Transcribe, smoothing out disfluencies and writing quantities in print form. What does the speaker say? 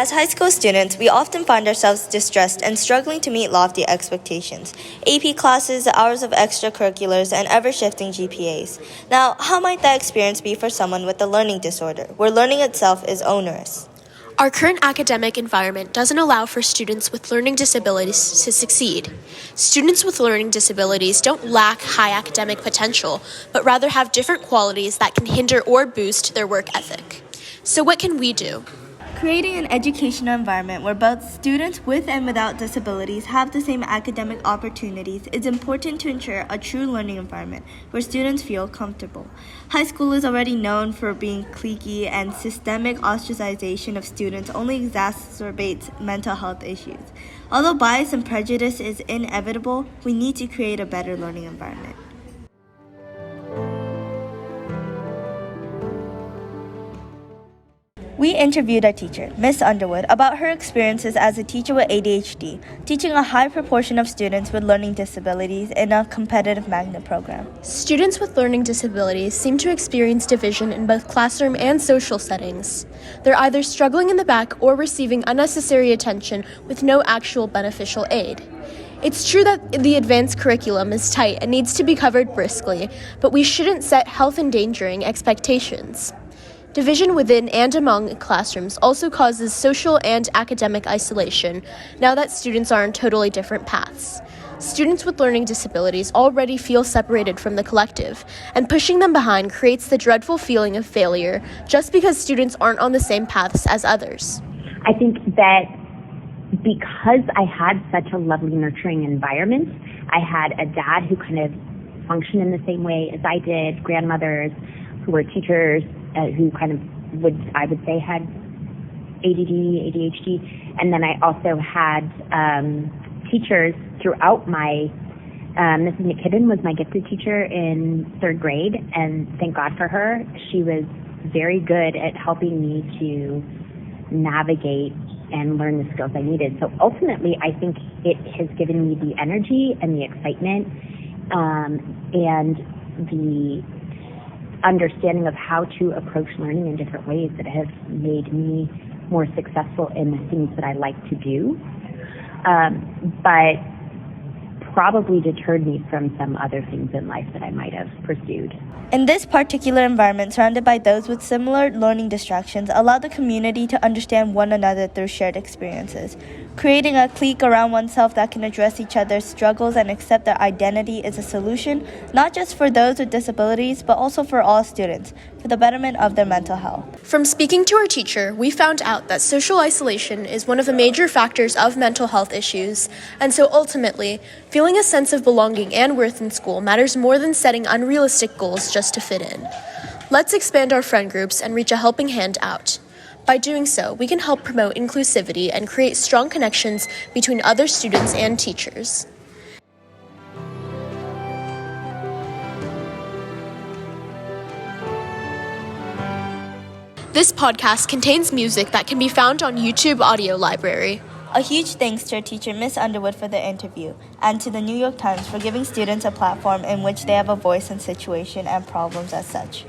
As high school students, we often find ourselves distressed and struggling to meet lofty expectations. AP classes, hours of extracurriculars, and ever-shifting GPAs. Now, how might that experience be for someone with a learning disorder, where learning itself is onerous? Our current academic environment doesn't allow for students with learning disabilities to succeed. Students with learning disabilities don't lack high academic potential, but rather have different qualities that can hinder or boost their work ethic. So what can we do? Creating an educational environment where both students with and without disabilities have the same academic opportunities is important to ensure a true learning environment where students feel comfortable. High school is already known for being cliquey, and systemic ostracization of students only exacerbates mental health issues. Although bias and prejudice is inevitable, we need to create a better learning environment. We interviewed our teacher, Miss Underwood, about her experiences as a teacher with ADHD, teaching a high proportion of students with learning disabilities in a competitive magnet program. Students with learning disabilities seem to experience division in both classroom and social settings. They're either struggling in the back or receiving unnecessary attention with no actual beneficial aid. It's true that the advanced curriculum is tight and needs to be covered briskly, but we shouldn't set health-endangering expectations. Division within and among classrooms also causes social and academic isolation now that students are on totally different paths. Students with learning disabilities already feel separated from the collective, and pushing them behind creates the dreadful feeling of failure just because students aren't on the same paths as others. I think that because I had such a lovely, nurturing environment, I had a dad who kind of functioned in the same way as I did, grandmothers who were teachers, who kind of I would say had ADD, ADHD, and then I also had teachers throughout my, Mrs. McKibben was my gifted teacher in third grade, and thank God for her. She was very good at helping me to navigate and learn the skills I needed. So ultimately, I think it has given me the energy and the excitement and the understanding of how to approach learning in different ways that have made me more successful in the things that I like to do, but probably deterred me from some other things in life that I might have pursued. In this particular environment, surrounded by those with similar learning distractions, allow the community to understand one another through shared experiences. Creating a clique around oneself that can address each other's struggles and accept their identity is a solution, not just for those with disabilities, but also for all students, for the betterment of their mental health. From speaking to our teacher, we found out that social isolation is one of the major factors of mental health issues, and so ultimately, feeling a sense of belonging and worth in school matters more than setting unrealistic goals just to fit in. Let's expand our friend groups and reach a helping hand out. By doing so, we can help promote inclusivity and create strong connections between other students and teachers. This podcast contains music that can be found on YouTube Audio Library. A huge thanks to our teacher, Miss Underwood, for the interview, and to the New York Times for giving students a platform in which they have a voice in situation and problems as such.